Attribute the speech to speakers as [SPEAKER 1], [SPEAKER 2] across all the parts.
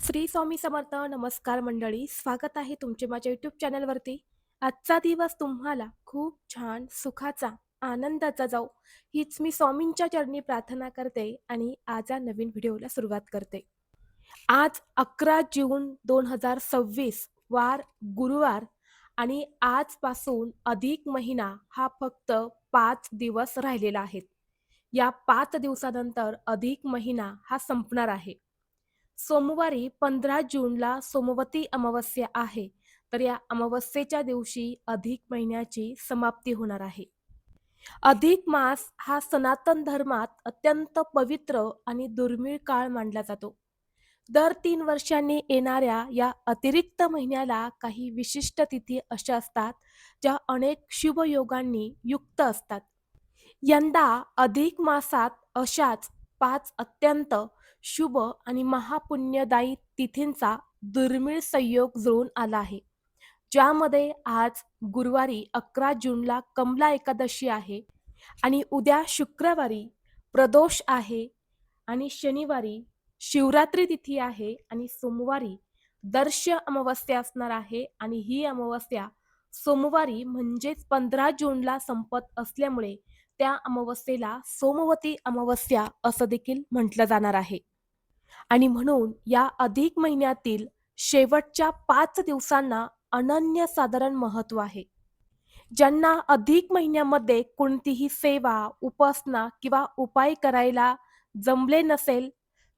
[SPEAKER 1] श्री स्वामी समर्थ. नमस्कार मंडळी, स्वागत आहे तुमचे माझ्या यूट्यूब चॅनलवरती. आजचा दिवस तुम्हाला खूप छान सुखाचा, आनंदाचा जाऊ, हीच मी स्वामींच्या चरणी प्रार्थना करते आणि आज या नवीन व्हिडिओला सुरुवात करते. आज 11 जून 2026 वार गुरुवार आणि आजपासून अधिक महिना हा फक्त 5 दिवस राहिलेला आहे. या 5 दिवसानंतर अधिक महिना हा संपणार आहे. सोमवारी 15 जूनला सोमवती अमावस्या आहे. तर या अमावस्येच्या दिवशी अधिक महिन्याची समाप्ती होणार आहे. अधिक मास हा सनातन धर्मात अत्यंत पवित्र आणि दुर्मिळ काळ मानला जातो. दर 3 वर्षांनी येणाऱ्या या अतिरिक्त महिन्याला काही विशिष्ट तिथी अशा असतात ज्या अनेक शुभयोगांनी युक्त असतात. यंदा अधिक मासात अशाच 5 अत्यंत शुभ आणि महापुण्यदायी तिथींचा दुर्मिळ संयोग जुळून आला आहे, ज्यामध्ये आज गुरुवारी 11 जूनला कमला एकादशी आहे आणि उद्या शुक्रवारी प्रदोष आहे आणि शनिवारी शिवरात्री तिथी आहे आणि सोमवारी दर्श अमावस्या असणार आहे आणि ही अमावस्या सोमवारी म्हणजेच 15 जूनला संपत असल्यामुळे त्या अमावस्येला सोमवती अमावस्या असं देखील म्हटलं जाणार आहे. आणि म्हणून या अधिक महिन्यातील शेवटच्या 5 दिवसांना अनन्यसाधारण महत्त्व आहे. ज्यांना अधिक महिन्यामध्ये कोणतीही सेवा, उपासना किंवा उपाय करायला जमले नसेल,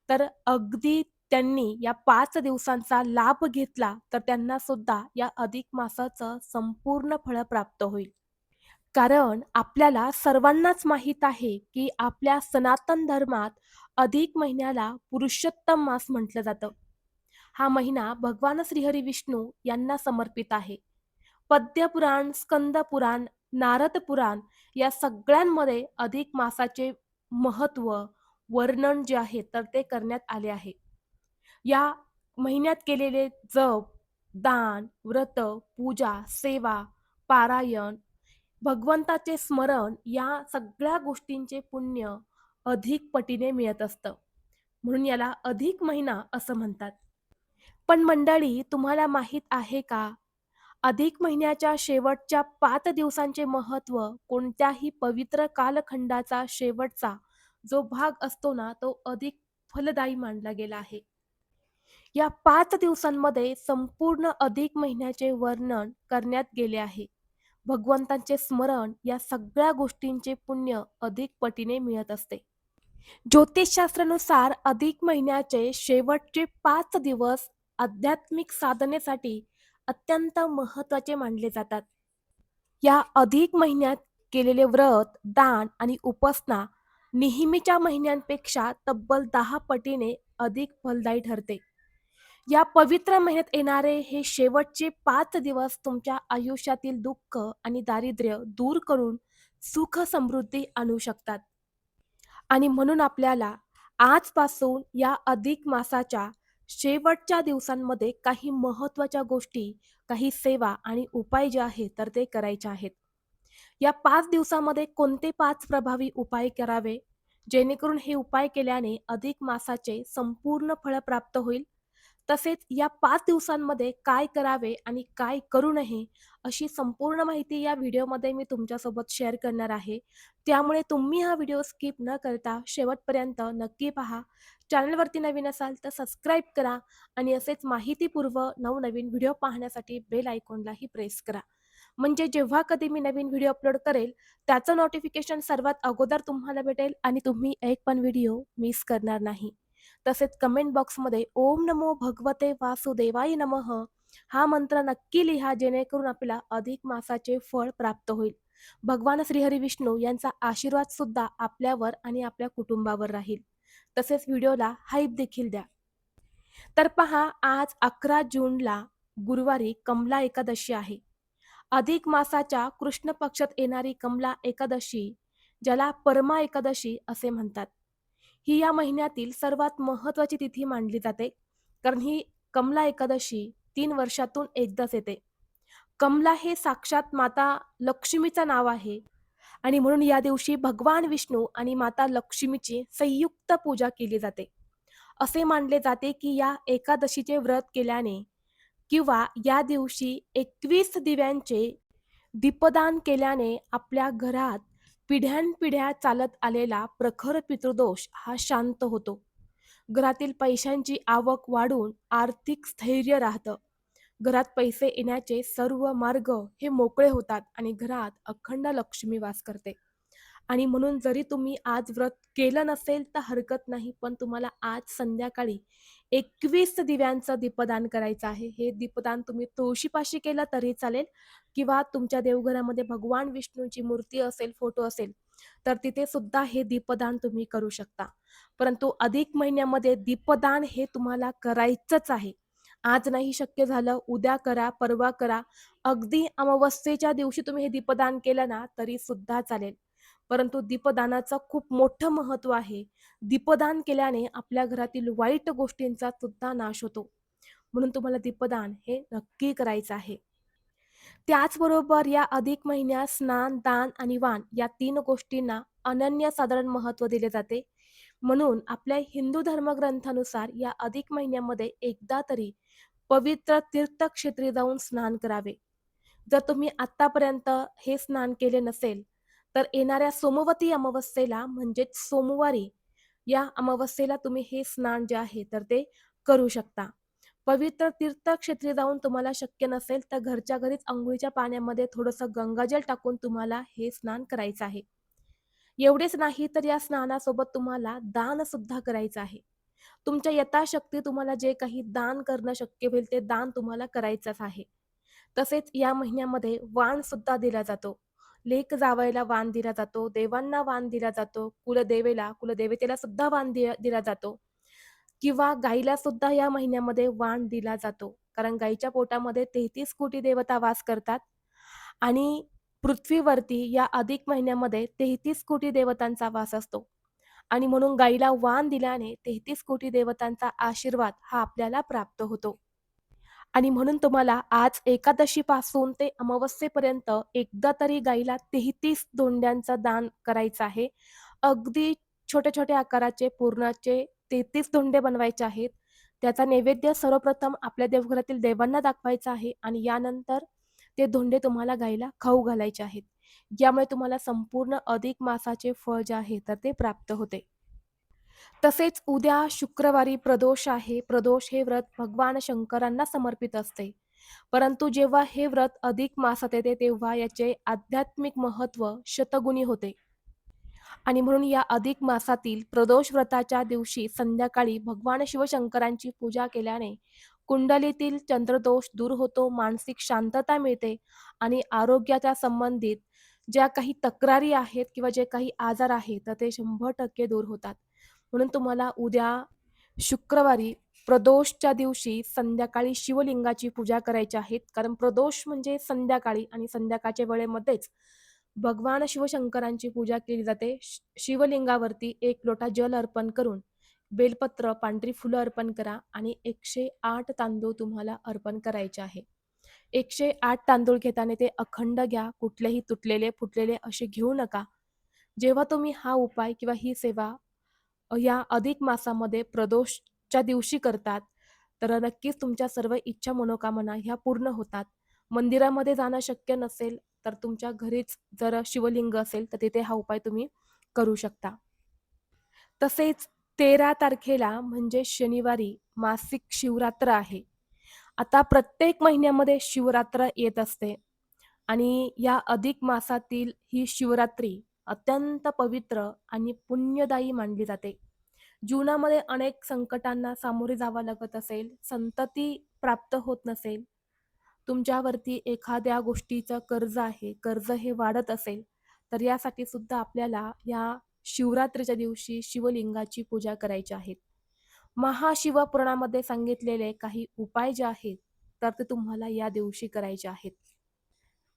[SPEAKER 1] तर अगदी त्यांनी या 5 दिवसांचा लाभ घेतला तर त्यांना सुद्धा या अधिक मासाचं संपूर्ण फळ प्राप्त होईल. कारण आपल्याला सर्वांनाच माहीत आहे की आपल्या सनातन धर्मात अधिक महिन्याला पुरुषोत्तम मास म्हटलं जातं. हा महिना भगवान श्रीहरी विष्णू यांना समर्पित आहे. पद्यपुराण, स्कंदपुराण, नारद पुराण या सगळ्यांमध्ये अधिक मासाचे महत्त्व, वर्णन जे आहे तर ते करण्यात आले आहे. या महिन्यात केलेले जप, दान, व्रत, पूजा, सेवा, पारायण, भगवंताचे स्मरण या सगळ्या गोष्टींचे पुण्य अधिक पटीने मिळत असतं. म्हणून याला अधिक महिना असं म्हणतात. पण मंडळी, तुम्हाला माहीत आहे का, अधिक महिन्याच्या शेवटच्या 5 दिवसांचे महत्त्व कोणत्याही पवित्र कालखंडाचा शेवटचा जो भाग असतो ना, तो अधिक फलदायी मानला गेला आहे. या 5 दिवसांमध्ये संपूर्ण अधिक महिन्याचे वर्णन करण्यात गेले आहे. भगवंतांचे स्मरण या सगळ्या गोष्टींचे पुण्य अधिक पटीने मिळत असते. ज्योतिषशास्त्रानुसार अधिक महिन्याचे शेवटचे 5 दिवस आध्यात्मिक साधनेसाठी अत्यंत महत्त्वाचे मानले जातात. या अधिक महिन्यात केलेले व्रत, दान आणि उपासना नेहमीच्या महिन्यांपेक्षा तब्बल 10 पटीने अधिक फलदायी ठरते. या पवित्र महिन्यात येणारे हे शेवटचे 5 दिवस तुमच्या आयुष्यातील दुःख आणि दारिद्र्य दूर करून सुख समृद्धी आणू शकतात. आणि म्हणून आपल्याला आजपासून या अधिक मासाच्या शेवटच्या दिवसांमध्ये काही महत्त्वाच्या गोष्टी, काही सेवा आणि उपाय जे आहेत तर ते करायचे आहेत. या 5 दिवसामध्ये कोणते 5 प्रभावी उपाय करावे, जेणेकरून हे उपाय केल्याने अधिक मासाचे संपूर्ण फळ प्राप्त होईल. तसेच या 5 दिवसांमध्ये काय करावे आणि काय करू नये, अशी संपूर्ण माहिती या व्हिडिओमध्ये मी तुमच्यासोबत शेअर करणार आहे. त्यामुळे तुम्ही हा व्हिडिओ स्किप न करता शेवटपर्यंत नक्की पहा. चॅनलवरती नवीन असाल तर सबस्क्राईब करा आणि असेच माहितीपूर्व नवनवीन व्हिडिओ पाहण्यासाठी बेल आयकॉनलाही प्रेस करा. म्हणजे जेव्हा कधी मी नवीन व्हिडिओ अपलोड करेल, त्याचं नोटिफिकेशन सर्वात अगोदर तुम्हाला भेटेल आणि तुम्ही एक पण व्हिडिओ मिस करणार नाही. तसेच कमेंट बॉक्समध्ये ओम नमो भगवते वासुदेवाय नमः हा मंत्र नक्की लिहा, जेणेकरून आपल्याला अधिक मासाचे फळ प्राप्त होईल. भगवान श्रीहरी विष्णू यांचा आशीर्वाद सुद्धा आपल्यावर आणि आपल्या कुटुंबावर राहील. तसेच व्हिडिओला हाईप देखील द्या. तर पहा, आज 11 जूनला गुरुवारी कमला एकादशी आहे. अधिक मासाच्या कृष्ण पक्षात येणारी कमला एकादशी, ज्याला परमा एकादशी असे म्हणतात, ही या महिन्यातील सर्वात महत्त्वाची तिथी मानली जाते. कारण ही कमला एकादशी 3 वर्षातून एकदाच येते. कमला हे साक्षात माता लक्ष्मीचं नाव आहे आणि म्हणून या दिवशी भगवान विष्णू आणि माता लक्ष्मीची संयुक्त पूजा केली जाते. असे मानले जाते की या एकादशीचे व्रत केल्याने किंवा या दिवशी 21 दिव्यांचे दीपदान केल्याने आपल्या घरात पिढ्यानपिढ्या चालत आलेला प्रखर पितृदोष हा शांत होतो. घरातील पैशांची आवक वाढून आर्थिक स्थैर्य राहतं. घरात पैसे येण्याचे सर्व मार्ग हे मोकळे होतात आणि घरात अखंड लक्ष्मी वास करते. आणि म्हणून जरी तुम्ही आज व्रत केलं नसेल तर हरकत नाही, पण तुम्हाला आज संध्याकाळी 21 दिव्यांचं दीपदान करायचं आहे. हे दीपदान तुम्ही तुळशीपाशी केलं तरी चालेल किंवा तुमच्या देवघरामध्ये भगवान विष्णूची मूर्ती असेल, फोटो असेल, तर तिथे सुद्धा हे दीपदान तुम्ही करू शकता. परंतु अधिक महिन्यामध्ये दीपदान हे तुम्हाला करायचंच आहे. आज नाही शक्य झालं, उद्या करा, परवा करा. अगदी अमावस्येच्या दिवशी तुम्ही हे दीपदान केलं ना, तरी सुद्धा चालेल. परंतु दीपदानाचं खूप मोठं महत्त्व आहे. दीपदान केल्याने आपल्या घरातील वाईट गोष्टींचा सुद्धा नाश होतो. म्हणून तुम्हाला दीपदान हे नक्की करायचं आहे. त्याचबरोबर या अधिक महिन्यात स्नान, दान आणि वाण या 3 गोष्टींना अनन्यसाधारण महत्त्व दिले जाते. म्हणून आपल्या हिंदू धर्मग्रंथानुसार या अधिक महिन्यामध्ये एकदा तरी पवित्र तीर्थक्षेत्री जाऊन स्नान करावे. जर तुम्ही आत्तापर्यंत हे स्नान केले नसेल, तर येणाऱ्या सोमवती अमावस्येला म्हणजेच सोमवारी या अमावस्येला तुम्ही हे स्नान जे आहे तर ते करू शकता. पवित्र तीर्थक्षेत्री जाऊन तुम्हाला शक्य नसेल तर घरच्या घरीच अंघोळीच्या पाण्यामध्ये थोडंसं गंगाजल टाकून तुम्हाला हे स्नान करायचं आहे. एवढेच नाही तर या स्नानासोबत तुम्हाला दान सुद्धा करायचं आहे. तुमच्या यथाशक्ती तुम्हाला जे काही दान करणं शक्य होईल ते दान तुम्हाला करायचंच आहे. तसेच या महिन्यामध्ये वाण सुद्धा दिला जातो. लेक जावयाला वाण दिला जातो, देवांना वाण दिला जातो, कुलदेवतेला सुद्धा वाण दिला जातो किंवा गाईला सुद्धा या महिन्यामध्ये वाण दिला जातो. कारण गाईच्या पोटामध्ये 33 कोटी देवता वास करतात आणि पृथ्वीवरती या अधिक महिन्यामध्ये 33 कोटी देवतांचा वास असतो. आणि म्हणून गाईला वाण दिल्याने 33 कोटी देवतांचा आशीर्वाद हा आपल्याला प्राप्त होतो. आणि म्हणून तुम्हाला आज एकादशीपासून ते अमावस्येपर्यंत एकदा तरी गाईला 33 धोंड्यांचं दान करायचं आहे. अगदी छोटे-छोटे आकाराचे पुरणाचे 33 धोंडे बनवायचे आहेत. त्याचा नैवेद्य सर्वप्रथम आपल्या देवघरातील देवांना दाखवायचा आहे आणि यानंतर ते धोंडे तुम्हाला गाईला खाऊ घालायचे आहेत. यामुळे तुम्हाला संपूर्ण अधिक मासाचे फळ जे आहे तर ते प्राप्त होते. तसेच उद्या शुक्रवारी प्रदोष आहे. प्रदोष हे व्रत भगवान शंकरांना समर्पित असते. परंतु जेव्हा हे व्रत अधिक मासात येते तेव्हा याचे आध्यात्मिक महत्त्व शतगुणी होते. आणि म्हणून या अधिक मासातील प्रदोष व्रताच्या दिवशी संध्याकाळी भगवान शिवशंकरांची पूजा केल्याने कुंडलीतील चंद्रदोष दूर होतो, मानसिक शांतता मिळते आणि आरोग्याच्या संबंधित ज्या काही तक्रारी आहेत किंवा जे काही आजार आहेत तर ते 100% दूर होतात. म्हणून तुम्हाला उद्या शुक्रवारी प्रदोषच्या दिवशी संध्याकाळी शिवलिंगाची पूजा करायची आहे. कारण प्रदोष म्हणजे संध्याकाळी आणि संध्याकाळच्या वेळेमध्येच भगवान शिवशंकरांची पूजा केली जाते. शिवलिंगावरती 1 लोटा जल अर्पण करून बेलपत्र, पांढरी फुलं अर्पण करा आणि 108 तांदूळ तुम्हाला अर्पण करायचे आहे. 108 तांदूळ घेताना ते अखंड घ्या. कुठलेही तुटलेले, फुटलेले असे घेऊ नका. जेव्हा तुम्ही हा उपाय किंवा ही सेवा या अधिक मासामध्ये प्रदोषच्या दिवशी करतात, तर नक्कीच तुमच्या सर्व इच्छा मनोकामना ह्या पूर्ण होतात. मंदिरामध्ये जाणं शक्य नसेल, तर तुमच्या घरीच जर शिवलिंग असेल, तर तिथे हा उपाय तुम्ही करू शकता. तसेच 13 तारखेला म्हणजे शनिवारी मासिक शिवरात्र आहे. आता प्रत्येक महिन्यामध्ये शिवरात्र येत असते आणि या अधिक मासातील ही शिवरात्री अत्यंत पवित्र आणि पुण्यदायी मानली जाते. जीवनामध्ये अनेक संकटांना सामोरे जावं लागत असेल, संतती प्राप्त होत नसेल, तुमच्यावरती एखाद्या गोष्टीचं कर्ज आहे, कर्ज हे वाढत असेल, तर यासाठी सुद्धा आपल्याला या शिवरात्रीच्या दिवशी शिवलिंगाची पूजा करायची आहे. महाशिवपुराणामध्ये सांगितलेले काही उपाय जे आहेत, तर ते तुम्हाला या दिवशी करायचे आहेत.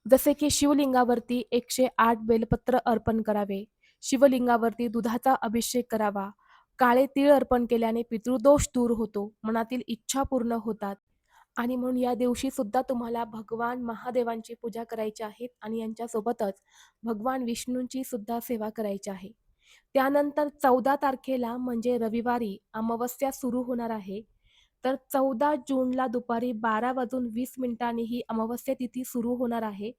[SPEAKER 1] जसे की शिवलिंगावरती 108 बेलपत्र अर्पण करावे, शिवलिंगावरती दुधाचा अभिषेक करावा, काळे तीळ अर्पण केल्याने पितृदोष दूर होतो, मनातील इच्छा पूर्ण होतात आणि म्हणून या दिवशी सुद्धा तुम्हाला भगवान महादेवांची पूजा करायची आहे आणि यांच्यासोबतच भगवान विष्णूंची सुद्धा सेवा करायची आहे. त्यानंतर 14 तारखेला म्हणजे रविवारी अमावस्या सुरू होणार आहे. तर 14 जूनला दुपारी 12:20 ही अमावस्या तिथी सुरू होणार आहे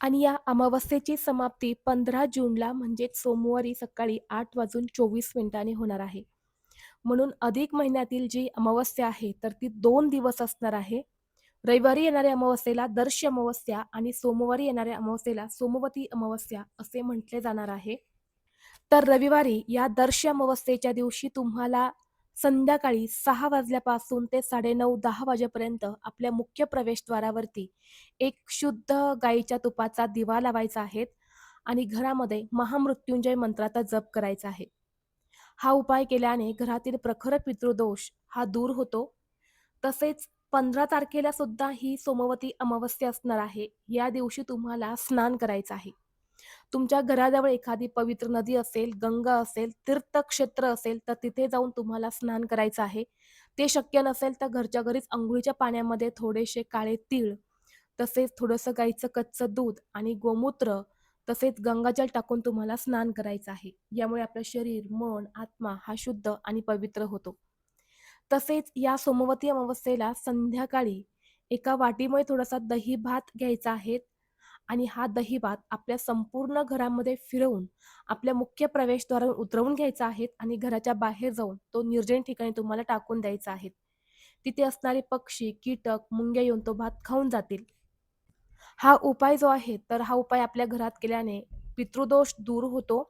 [SPEAKER 1] आणि या अमावस्येची समाप्ती 15 जूनला म्हणजेच सोमवारी सकाळी 8:24 होणार आहे. म्हणून अधिक महिन्यातील जी अमावस्या आहे तर ती 2 दिवस असणार आहे. रविवारी येणाऱ्या अमावस्येला दर्श अमावस्या आणि सोमवारी येणाऱ्या अमावस्येला सोमवती अमावस्या असे म्हटले जाणार आहे. तर रविवारी या दर्श अमावस्येच्या दिवशी तुम्हाला संध्याकाळी 6 वाजल्यापासून ते 9:30-10 वाजेपर्यंत आपल्या मुख्य प्रवेशद्वारावरती एक शुद्ध गाईच्या तुपाचा दिवा लावायचा आहे आणि घरामध्ये महामृत्युंजय मंत्राचा जप करायचा आहे. हा उपाय केल्याने घरातील प्रखर पितृदोष हा दूर होतो. तसेच 15 तारखेला सुद्धा ही सोमवती अमावस्या असणार आहे. या दिवशी तुम्हाला स्नान करायचं आहे. तुमच्या घराजवळ एखादी पवित्र नदी असेल, गंगा असेल, तीर्थक्षेत्र असेल, तर तिथे जाऊन तुम्हाला स्नान करायचं आहे. ते शक्य नसेल तर घरच्या घरीच अंघोळीच्या पाण्यामध्ये थोडेसे काळे तीळ, तसेच थोडंसं गाईचं कच्चं दूध आणि गोमूत्र, तसेच गंगाजल टाकून तुम्हाला स्नान करायचं आहे. यामुळे आपलं शरीर, मन, आत्मा हा शुद्ध आणि पवित्र होतो. तसेच या सोमवती अमावस्येला संध्याकाळी एका वाटीमध्ये थोडासा दही भात घ्यायचा आहे आणि हा दही भात आपल्या संपूर्ण घरामध्ये फिरवून आपल्या मुख्य प्रवेशद्वारावर उतरवून घ्यायचा आहे आणि घराच्या बाहेर जाऊन तो निर्जन ठिकाणी तुम्हाला टाकून द्यायचा आहे. तिथे असणारे पक्षी, कीटक, मुंग्या येऊन तो भात खाऊन जातील. हा उपाय जो आहे तर हा उपाय आपल्या घरात केल्याने पितृदोष दूर होतो,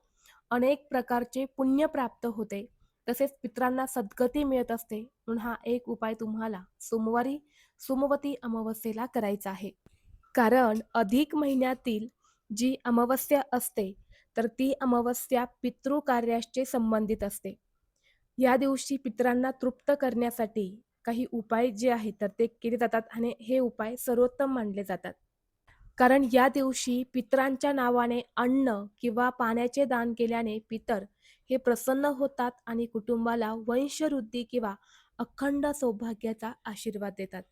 [SPEAKER 1] अनेक प्रकारचे पुण्य प्राप्त होते, तसेच पितरांना सद्गती मिळत असते. म्हणून हा एक उपाय तुम्हाला सोमवारी सोमवती अमावस्येला करायचा आहे. कारण अधिक महिन्यातील जी अमावस्या असते तर ती अमावस्या पितृकार्याशी संबंधित असते. या दिवशी पितरांना तृप्त करण्यासाठी काही उपाय जे आहेत तर ते केले जातात आणि हे उपाय सर्वोत्तम मानले जातात. कारण या दिवशी पितरांच्या नावाने अन्न किंवा पाण्याचे दान केल्याने पितर हे प्रसन्न होतात आणि कुटुंबाला वंशवृद्धी किंवा अखंड सौभाग्याचा आशीर्वाद देतात.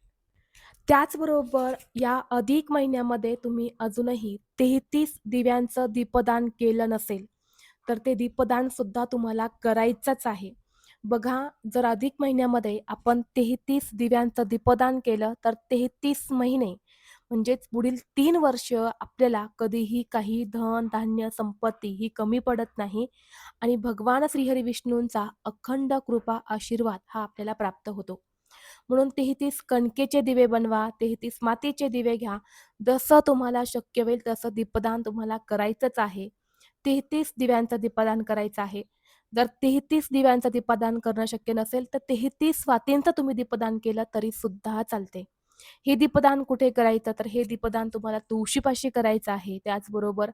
[SPEAKER 1] त्याचबरोबर या अधिक महिन्यामध्ये तुम्ही अजूनही 33 दिव्यांचं दीपदान केलं नसेल, तर ते दीपदान सुद्धा तुम्हाला करायचंच आहे. बघा, जर अधिक महिन्यामध्ये आपण 33 दिव्यांचं दीपदान केलं, तर 33 महिने म्हणजेच पुढील 3 वर्ष आपल्याला कधीही काही धन, धान्य, संपत्ती ही कमी पडत नाही आणि भगवान श्रीहरी विष्णूंचा अखंड कृपा आशीर्वाद हा आपल्याला प्राप्त होतो. म्हणून 33 कणकेचे दिवे बनवा, 33 मातीचे दिवे घ्या. जसं तुम्हाला शक्य होईल तसं दीपदान तुम्हाला करायचंच आहे. 33 दिव्यांचं दीपदान करायचं आहे. जर 33 दिव्यांचं दीपदान करणं शक्य नसेल, तर 33 वातींचं तुम्ही दीपदान केलं तरी सुद्धा चालते. हे दीपदान कुठे करायचं? तर हे दीपदान तुम्हाला तुळशीपाशी करायचं आहे. त्याचबरोबर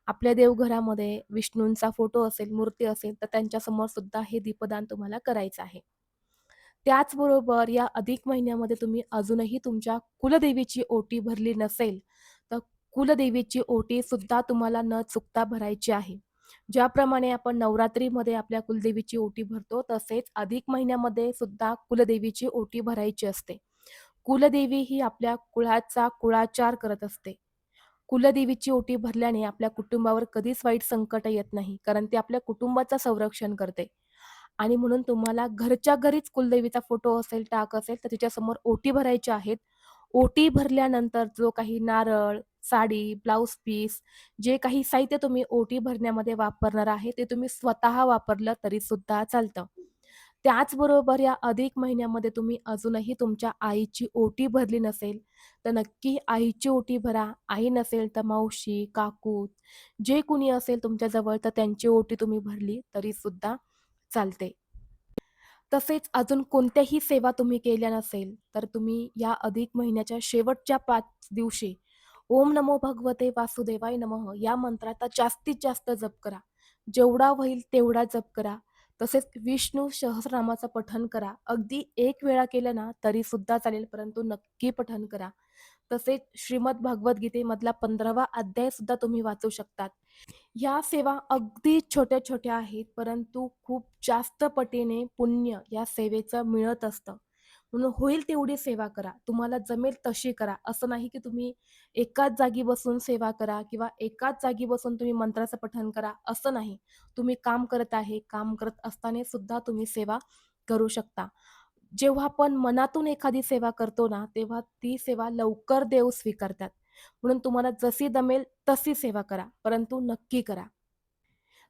[SPEAKER 1] आपल्या देवघरामध्ये विष्णूंचा फोटो असेल, मूर्ती असेल, तर त्यांच्यासमोर सुद्धा हे दीपदान तुम्हाला करायचं आहे. त्याचबरोबर या अधिक महिन्यामध्ये तुम्ही अजूनही तुमच्या कुलदेवीची ओटी भरली नसेल, तर कुलदेवीची ओटी सुद्धा तुम्हाला न चुकता भरायची आहे. ज्याप्रमाणे आपण नवरात्रीमध्ये आपल्या कुलदेवीची ओटी भरतो, तसेच अधिक महिन्यामध्ये सुद्धा कुलदेवीची ओटी भरायची असते. कुलदेवी ही आपल्या कुळाचा कुळाचार करत असते. कुलदेवीची ओटी भरल्याने आपल्या कुटुंबावर कधीच वाईट संकट येत नाही, कारण ती आपल्या कुटुंबाचं संरक्षण करते. आणि म्हणून तुम्हाला घरच्या घरीच कुलदेवीचा फोटो असेल, टाक असेल, तर तिच्यासमोर ओटी भरायची आहेत. ओटी भरल्यानंतर जो काही नारळ, साडी, ब्लाउज पीस, जे काही साहित्य तुम्ही ओटी भरण्यामध्ये वापरणार आहे, ते तुम्ही स्वतः वापरलं तरी सुद्धा चालतं. त्याचबरोबर या अधिक महिन्यामध्ये तुम्ही अजूनही तुमच्या आईची ओटी भरली नसेल, तर नक्की आईची ओटी भरा. आई नसेल तर मावशी, काकू, जे कुणी असेल तुमच्या जवळ, तर त्यांची ओटी तुम्ही भरली तरी सुद्धा चालते. तसेच अजून कोणत्याही सेवा तुम्ही केल्या नसेल, तर तुम्ही या अधिक महिन्याच्या शेवटच्या 5 दिवशी ओम नमो भगवते वासुदेवाय नमः या मंत्राचा जास्तीत जास्त जप करा. जेवढा होईल तेवढा जप करा. तसेच विष्णू सहस्रनामाचं पठण करा. अगदी 1 वेळा केलं ना तरी सुद्धा चालेल, परंतु नक्की पठण करा. तसेच श्रीमद भगवद्गीतेमधला 15वा अध्याय सुद्धा तुम्ही वाचू शकतात. ह्या सेवा अगदी छोट्या-छोट्या आहेत, परंतु खूप जास्त पटीने पुण्य या सेवेचं मिळत असतं. म्हणून होईल तेवढी सेवा करा. तुम्हाला जमेल तशी करा. असं नाही की तुम्ही एकाच जागी बसून सेवा करा किंवा एकाच जागी बसून तुम्ही मंत्राचं पठण करा, असं नाही. तुम्ही काम करत आहे, काम करत असताना सुद्धा तुम्ही सेवा करू शकता. जेव्हा आपण मनातून एखादी सेवा करतो ना, तेव्हा ती सेवा लवकर देव स्वीकारतात. म्हणून तुम्हाला जशी जमेल तशी सेवा करा, परंतु नक्की करा.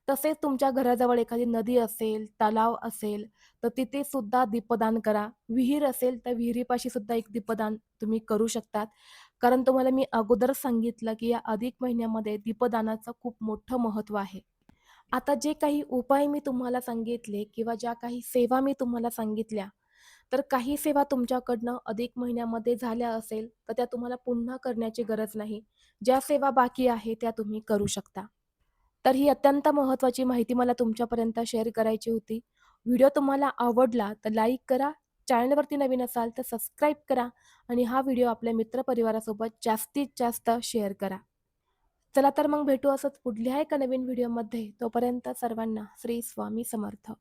[SPEAKER 1] तसेच तुमच्या घराजवळ एखादी नदी असेल, तलाव असेल, तर तिथे सुद्धा दीपदान करा. विहीर असेल, तर विहिरीपाशी सुद्धा एक दीपदान तुम्ही करू शकतात. कारण तुम्हाला मी अगोदरच सांगितलं, की या अधिक महिन्यामध्ये दीपदानाचं खूप मोठं महत्त्व आहे. आता जे काही उपाय मी तुम्हाला सांगितले किंवा ज्या काही सेवा मी तुम्हाला सांगितल्या, तर काही सेवा तुमच्याकडनं अधिक महिन्यामध्ये झाल्या असेल, तर त्या तुम्हाला पुन्हा करण्याची गरज नाही. ज्या सेवा बाकी आहे, त्या तुम्ही करू शकता. तर ही अत्यंत महत्त्वाची माहिती मला तुमच्यापर्यंत शेअर करायची होती. व्हिडिओ तुम्हाला आवडला तर लाईक करा, चॅनलवरती नवीन असाल तर सबस्क्राईब करा आणि हा व्हिडिओ आपल्या मित्रपरिवारासोबत जास्तीत जास्त शेअर करा. चला तर मग भेटू असंच पुढल्या एका नवीन व्हिडिओमध्ये. तोपर्यंत सर्वांना श्री स्वामी समर्थ.